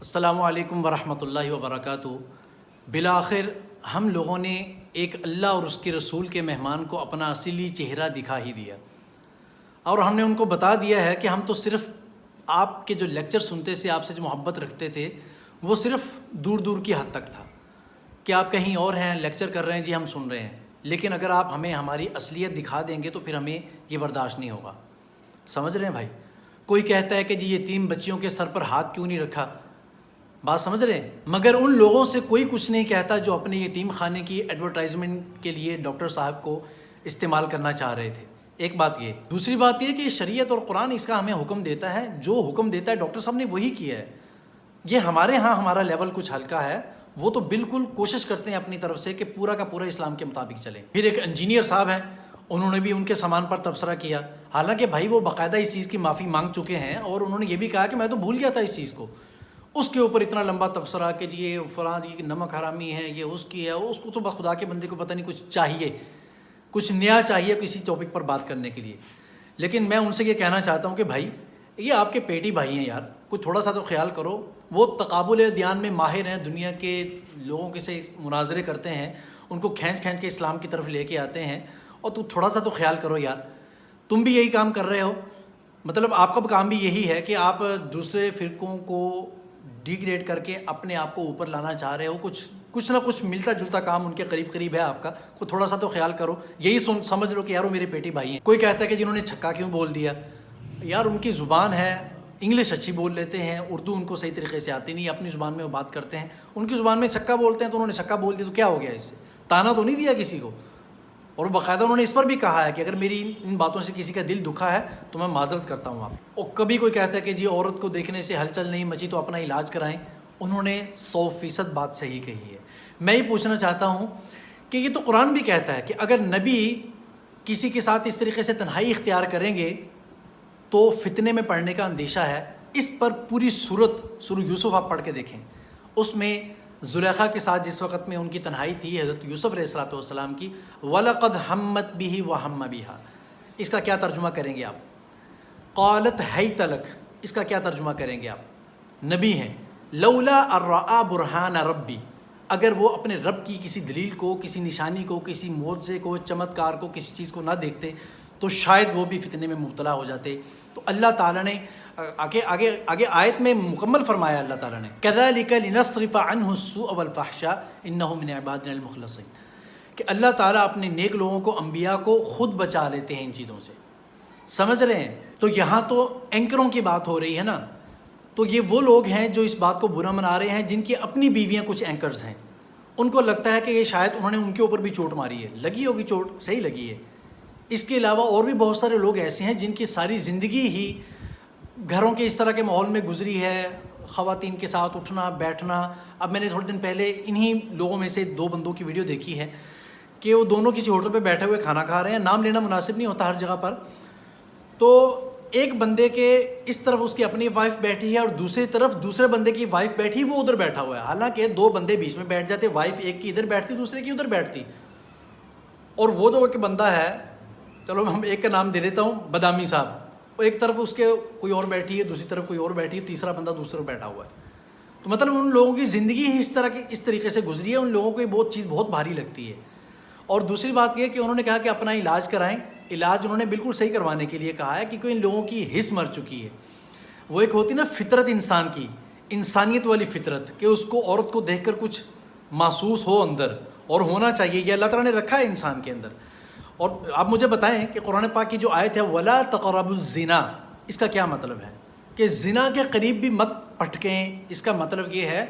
السلام علیکم ورحمۃ اللہ وبرکاتہ۔ بالآخر ہم لوگوں نے ایک اللہ اور اس کے رسول کے مہمان کو اپنا اصلی چہرہ دکھا ہی دیا، اور ہم نے ان کو بتا دیا ہے کہ ہم تو صرف آپ کے جو لیکچر سنتے سے آپ سے جو محبت رکھتے تھے وہ صرف دور دور کی حد تک تھا کہ آپ کہیں اور ہیں، لیکچر کر رہے ہیں، جی ہم سن رہے ہیں، لیکن اگر آپ ہمیں ہماری اصلیت دکھا دیں گے تو پھر ہمیں یہ برداشت نہیں ہوگا۔ سمجھ رہے ہیں بھائی؟ کوئی کہتا ہے کہ جی یتیم بچیوں کے سر پر ہاتھ کیوں نہیں رکھا، بات سمجھ رہے ہیں؟ مگر ان لوگوں سے کوئی کچھ نہیں کہتا جو اپنے یتیم خانے کی ایڈورٹائزمنٹ کے لیے ڈاکٹر صاحب کو استعمال کرنا چاہ رہے تھے۔ ایک بات یہ، دوسری بات یہ کہ شریعت اور قرآن اس کا ہمیں حکم دیتا ہے، جو حکم دیتا ہے ڈاکٹر صاحب نے وہی کیا ہے۔ یہ ہمارے ہاں ہمارا لیول کچھ ہلکا ہے، وہ تو بالکل کوشش کرتے ہیں اپنی طرف سے کہ پورا کا پورا اسلام کے مطابق چلیں۔ پھر ایک انجینئر صاحب ہیں، انہوں نے بھی ان کے سامان پر تبصرہ کیا، حالانکہ بھائی وہ باقاعدہ اس چیز کی معافی مانگ چکے ہیں، اور انہوں نے یہ بھی کہا کہ میں تو بھول گیا تھا اس چیز کو۔ اس کے اوپر اتنا لمبا تبصرہ کہ جی یہ فلاں جی نمک حرامی ہے، یہ اس کی ہے، اس کو تو بخدا کے بندے کو پتہ نہیں کچھ چاہیے، کچھ نیا چاہیے کسی ٹاپک پر بات کرنے کے لیے۔ لیکن میں ان سے یہ کہنا چاہتا ہوں کہ بھائی یہ آپ کے پیٹی بھائی ہیں یار، کوئی تھوڑا سا تو خیال کرو۔ وہ تقابل دیان میں ماہر ہیں، دنیا کے لوگوں کے سے مناظرے کرتے ہیں، ان کو کھینچ کھینچ کے اسلام کی طرف لے کے آتے ہیں، اور تو تھوڑا سا تو خیال کرو یار، تم بھی یہی کام کر رہے ہو۔ مطلب آپ کا کام بھی یہی ہے کہ آپ دوسرے فرقوں کو ڈیگریڈ کر کے اپنے آپ کو اوپر لانا چاہ رہے ہو، کچھ نہ کچھ ملتا جلتا کام ان کے قریب قریب ہے آپ کا، کوئی تھوڑا سا تو خیال کرو۔ یہی سمجھ لو کہ یار وہ میرے پیٹی بھائی ہیں۔ کوئی کہتا ہے کہ جنہوں نے چھکا کیوں بول دیا، یار ان کی زبان ہے، انگلش اچھی بول لیتے ہیں، اردو ان کو صحیح طریقے سے آتی نہیں، اپنی زبان میں وہ بات کرتے ہیں، ان کی زبان میں چھکا بولتے ہیں تو انہوں نے چھکا بول دیا تو کیا ہو گیا، اس سے تانا تو نہیں دیا کسی کو۔ اور باقاعدہ انہوں نے اس پر بھی کہا ہے کہ اگر میری ان باتوں سے کسی کا دل دکھا ہے تو میں معذرت کرتا ہوں آپ۔ اور کبھی کوئی کہتا ہے کہ جی عورت کو دیکھنے سے ہلچل نہیں مچی تو اپنا علاج کرائیں، انہوں نے 100% بات صحیح کہی ہے۔ میں یہ پوچھنا چاہتا ہوں کہ یہ تو قرآن بھی کہتا ہے کہ اگر نبی کسی کے ساتھ اس طریقے سے تنہائی اختیار کریں گے تو فتنے میں پڑنے کا اندیشہ ہے۔ اس پر پوری سورہ یوسف آپ پڑھ کے دیکھیں، اس میں زلیخا کے ساتھ جس وقت میں ان کی تنہائی تھی حضرت یوسف علیہ السلام کی، وَلَقَدْ هَمَّتْ بِهِ وَهَمَّ بِهَا، اس کا کیا ترجمہ کریں گے آپ؟ قالت حیت لک، اس کا کیا ترجمہ کریں گے آپ؟ نبی ہیں، لولا الرآ برہان ربی، اگر وہ اپنے رب کی کسی دلیل کو، کسی نشانی کو، کسی معجزے کو، چمتکار کو، کسی چیز کو نہ دیکھتے تو شاید وہ بھی فتنے میں مبتلا ہو جاتے۔ تو اللہ تعالیٰ نے آگے آیت میں مکمل فرمایا، اللہ تعالیٰ نے كَذَلِكَ لِنَصْرِفَ عَنْهُ السُّوءَ وَالْفَحْشَاءَ إِنَّهُ مِنْ عِبَادِنَا الْمُخْلَصِينَ، کہ اللہ تعالیٰ اپنے نیک لوگوں کو، انبیاء کو خود بچا لیتے ہیں ان چیزوں سے۔ سمجھ رہے ہیں؟ تو یہاں تو اینکروں کی بات ہو رہی ہے نا، تو یہ وہ لوگ ہیں جو اس بات کو برا منا رہے ہیں، جن کی اپنی بیویاں کچھ اینکرز ہیں، ان کو لگتا ہے کہ یہ شاید انہوں نے ان کے اوپر بھی چوٹ ماری ہے، لگی ہوگی چوٹ، صحیح لگی ہے۔ اس کے علاوہ اور بھی بہت سارے لوگ ایسے ہیں جن کی ساری زندگی ہی گھروں کے اس طرح کے ماحول میں گزری ہے، خواتین کے ساتھ اٹھنا بیٹھنا۔ اب میں نے تھوڑے دن پہلے انہی لوگوں میں سے 2 بندوں کی ویڈیو دیکھی ہے کہ وہ دونوں کسی ہوٹل پہ بیٹھے ہوئے کھانا کھا رہے ہیں، نام لینا مناسب نہیں ہوتا ہر جگہ پر، تو ایک بندے کے اس طرف اس کی اپنی وائف بیٹھی ہے اور دوسری طرف دوسرے بندے کی وائف بیٹھی، وہ ادھر بیٹھا ہوا ہے، حالانکہ 2 بندے بیچ میں بیٹھ جاتے، وائف ایک کی ادھر بیٹھتی دوسرے کی ادھر بیٹھتی، اور وہ جو ایک بندہ ہے، چلو ہم ایک کا نام دے دیتا ہوں، بادامی صاحب، وہ ایک طرف اس کے کوئی اور بیٹھی ہے، دوسری طرف کوئی اور بیٹھی ہے، تیسرا بندہ دوسرے بیٹھا ہوا ہے۔ تو مطلب ان لوگوں کی زندگی ہی اس طریقے سے گزری ہے، ان لوگوں کو یہ چیز بہت بھاری لگتی ہے۔ اور دوسری بات یہ کہ انہوں نے کہا کہ اپنا علاج کرائیں، علاج انہوں نے بالکل صحیح کروانے کے لیے کہا ہے، کیونکہ ان لوگوں کی حس مر چکی ہے۔ وہ ایک ہوتی نا فطرت انسان کی، انسانیت والی فطرت، کہ اس کو عورت کو دیکھ کر کچھ محسوس ہو اندر، اور ہونا چاہیے، یہ اللہ تعالیٰ نے رکھا ہے انسان کے اندر۔ اور آپ مجھے بتائیں کہ قرآن پاک کی جو آیت ہے وَلَا تَقْرَبُوا الزِّنَا، اس کا کیا مطلب ہے؟ کہ زنا کے قریب بھی مت پھٹکیں۔ اس کا مطلب یہ ہے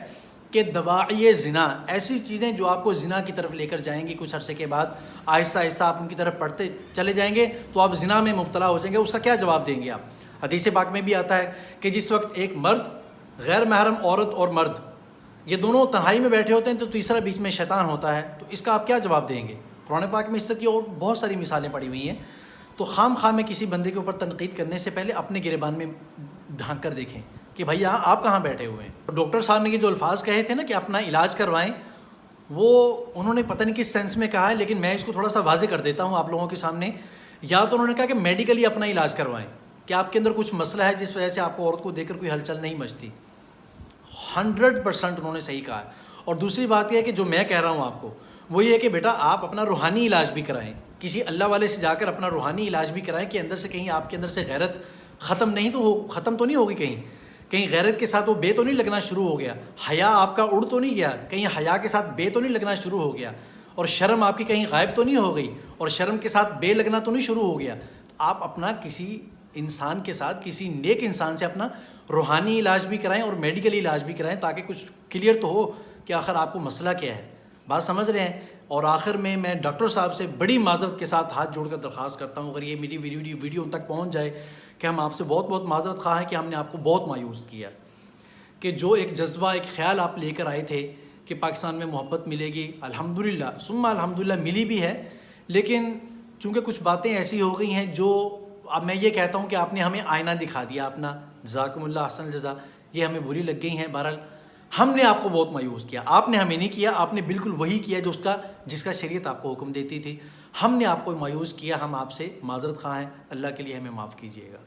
کہ دواعی زنا، ایسی چیزیں جو آپ کو زنا کی طرف لے کر جائیں گی، کچھ عرصے کے بعد آہستہ آہستہ آپ ان کی طرف پڑھتے چلے جائیں گے تو آپ زنا میں مبتلا ہو جائیں گے۔ اس کا کیا جواب دیں گے آپ؟ حدیث پاک میں بھی آتا ہے کہ جس وقت ایک مرد، غیر محرم عورت اور مرد، یہ دونوں تنہائی میں بیٹھے ہوتے ہیں تو تیسرا بیچ میں شیطان ہوتا ہے، تو اس کا آپ کیا جواب دیں گے؟ قرآن پاک میں اس طرح کی اور بہت ساری مثالیں پڑی ہوئی ہیں۔ تو خام میں کسی بندے کے اوپر تنقید کرنے سے پہلے اپنے گریبان میں ڈھانک کر دیکھیں کہ بھائی یہاں آپ کہاں بیٹھے ہوئے ہیں۔ ڈاکٹر صاحب نے یہ جو الفاظ کہے تھے نا کہ اپنا علاج کروائیں، وہ انہوں نے پتہ نہیں کس سینس میں کہا ہے، لیکن میں اس کو تھوڑا سا واضح کر دیتا ہوں آپ لوگوں کے سامنے۔ یا تو انہوں نے کہا کہ میڈیکلی اپنا علاج کروائیں، کہ آپ کے اندر کچھ مسئلہ ہے جس وجہ سے آپ کو عورت کو دیکھ کر کوئی ہلچل نہیں مچتی۔ 100% انہوں نے صحیح کہا ہے. اور دوسری بات یہ ہے کہ جو میں کہہ رہا ہوں آپ کو وہ یہ ہے کہ بیٹا آپ اپنا روحانی علاج بھی کرائیں, کسی اللہ والے سے جا کر اپنا روحانی علاج بھی کرائیں کہ اندر سے کہیں آپ کے اندر سے غیرت ختم تو نہیں ہوگی, کہیں غیرت کے ساتھ وہ بے تو نہیں لگنا شروع ہو گیا, حیا آپ کا اڑ تو نہیں گیا, کہیں حیا کے ساتھ بے تو نہیں لگنا شروع ہو گیا, اور شرم آپ کی کہیں غائب تو نہیں ہو گئی, اور شرم کے ساتھ بے لگنا تو نہیں شروع ہو گیا. آپ اپنا کسی انسان کے ساتھ, کسی نیک انسان سے اپنا روحانی علاج بھی کرائیں اور میڈیکل علاج بھی کرائیں, تاکہ کچھ کلیئر تو ہو کہ آخر آپ کو مسئلہ کیا ہے. بات سمجھ رہے ہیں؟ اور آخر میں ڈاکٹر صاحب سے بڑی معذرت کے ساتھ ہاتھ جوڑ کر درخواست کرتا ہوں, اگر یہ میری ویڈیو ان تک پہنچ جائے, کہ ہم آپ سے بہت معذرت خواہ ہیں کہ ہم نے آپ کو بہت مایوس کیا, کہ جو ایک جذبہ, ایک خیال آپ لے کر آئے تھے کہ پاکستان میں محبت ملے گی, الحمدللہ ثم الحمدللہ ملی بھی ہے, لیکن چونکہ کچھ باتیں ایسی ہو گئی ہیں جو اب میں یہ کہتا ہوں کہ آپ نے ہمیں آئینہ دکھا دیا اپنا, جزاکم اللہ احسن الجزا, یہ ہمیں بری لگ گئی ہیں. بہرحال ہم نے آپ کو بہت مایوس کیا, آپ نے ہمیں نہیں کیا, آپ نے بالکل وہی کیا جس کا شریعت آپ کو حکم دیتی تھی. ہم نے آپ کو مایوس کیا, ہم آپ سے معذرت خواہ ہیں, اللہ کے لیے ہمیں معاف کیجیے گا.